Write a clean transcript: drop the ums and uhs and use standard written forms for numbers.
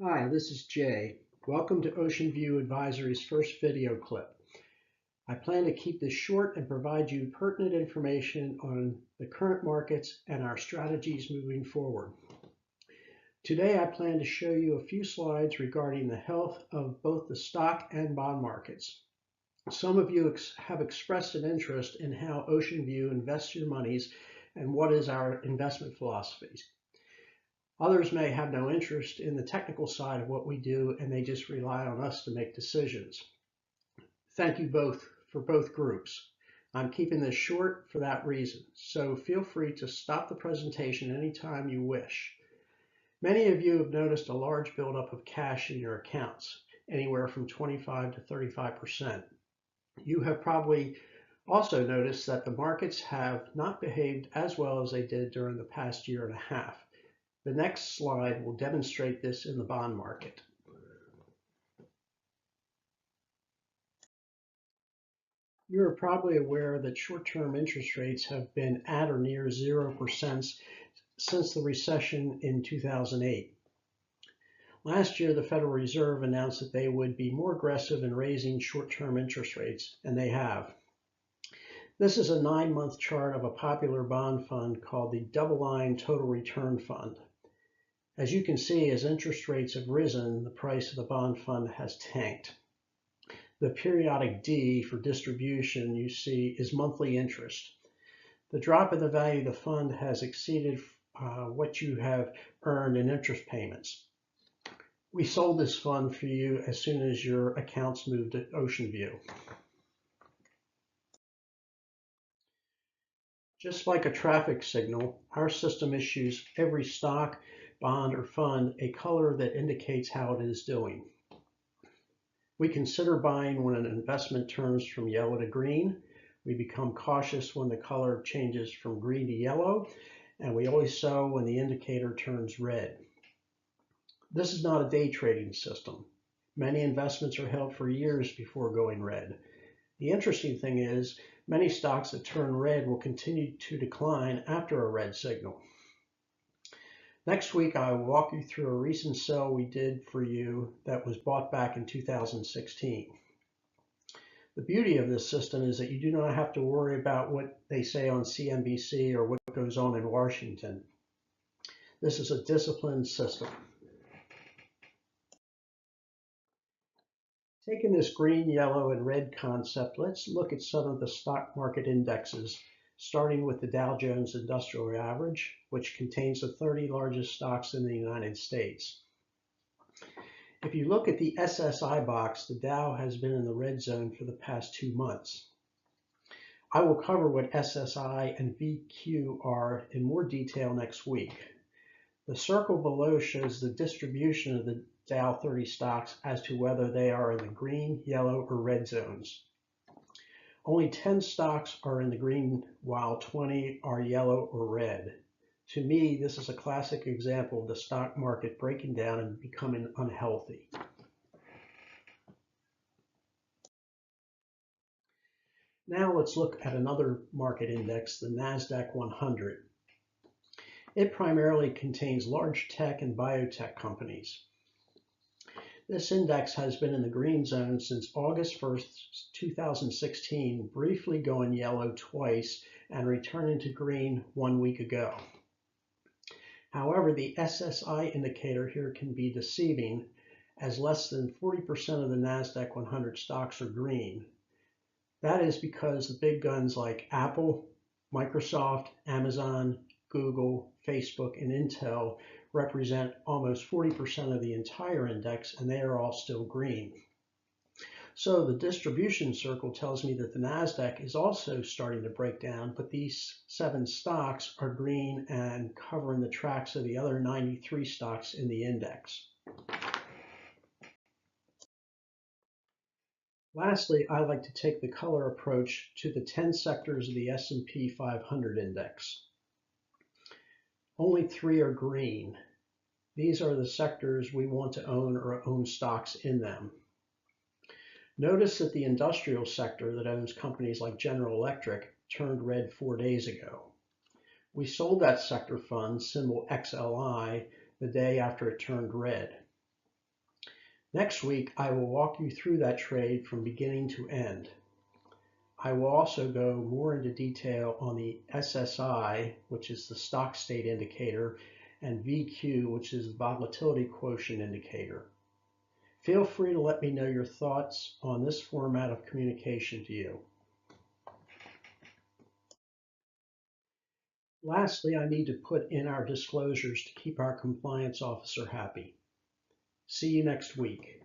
Hi, this is Jay. Welcome to Ocean View Advisory's first video clip. I plan to keep this short and provide you pertinent information on the current markets and our strategies moving forward. Today, I plan to show you a few slides regarding the health of both the stock and bond markets. Some of you have expressed an interest in how Ocean View invests your monies and what is our investment philosophies. Others may have no interest in the technical side of what we do and they just rely on us to make decisions. Thank you both for both groups. I'm keeping this short for that reason, so feel free to stop the presentation anytime you wish. Many of you have noticed a large buildup of cash in your accounts, anywhere from 25 to 35%. You have probably also noticed that the markets have not behaved as well as they did during the past year and a half. The next slide will demonstrate this in the bond market. You're probably aware that short-term interest rates have been at or near 0% since the recession in 2008. Last year, the Federal Reserve announced that they would be more aggressive in raising short-term interest rates, and they have. This is a 9-month chart of a popular bond fund called the Double Line Total Return Fund. As you can see, as interest rates have risen, the price of the bond fund has tanked. The periodic D for distribution you see is monthly interest. The drop in the value of the fund has exceeded what you have earned in interest payments. We sold this fund for you as soon as your accounts moved to Ocean View. Just like a traffic signal, our system issues every stock, bond, or fund a color that indicates how it is doing. We consider buying when an investment turns from yellow to green. We become cautious when the color changes from green to yellow, and we always sell when the indicator turns red. This is not a day trading system. Many investments are held for years before going red. The interesting thing is, many stocks that turn red will continue to decline after a red signal. Next week, I will walk you through a recent sell we did for you that was bought back in 2016. The beauty of this system is that you do not have to worry about what they say on CNBC or what goes on in Washington. This is a disciplined system. Taking this green, yellow, and red concept, let's look at some of the stock market indexes, starting with the Dow Jones Industrial Average, which contains the 30 largest stocks in the United States. If you look at the SSI box, the Dow has been in the red zone for the past 2 months. I will cover what SSI and VQ are in more detail next week. The circle below shows the distribution of the Dow 30 stocks as to whether they are in the green, yellow, or red zones. Only 10 stocks are in the green, while 20 are yellow or red. To me, this is a classic example of the stock market breaking down and becoming unhealthy. Now let's look at another market index, the NASDAQ 100. It primarily contains large tech and biotech companies. This index has been in the green zone since August 1st, 2016, briefly going yellow twice and returning to green 1 week ago. However, the SSI indicator here can be deceiving, as less than 40% of the NASDAQ 100 stocks are green. That is because the big guns like Apple, Microsoft, Amazon, Google, Facebook, and Intel represent almost 40% of the entire index, and they are all still green. So the distribution circle tells me that the NASDAQ is also starting to break down, but these 7 stocks are green and covering the tracks of the other 93 stocks in the index. Lastly, I like to take the color approach to the 10 sectors of the S&P 500 index. Only 3 are green. These are the sectors we want to own or own stocks in them. Notice that the industrial sector that owns companies like General Electric turned red 4 days ago. We sold that sector fund, symbol XLI, the day after it turned red. Next week, I will walk you through that trade from beginning to end. I will also go more into detail on the SSI, which is the stock state indicator, and VQ, which is the volatility quotient indicator. Feel free to let me know your thoughts on this format of communication to you. Lastly, I need to put in our disclosures to keep our compliance officer happy. See you next week.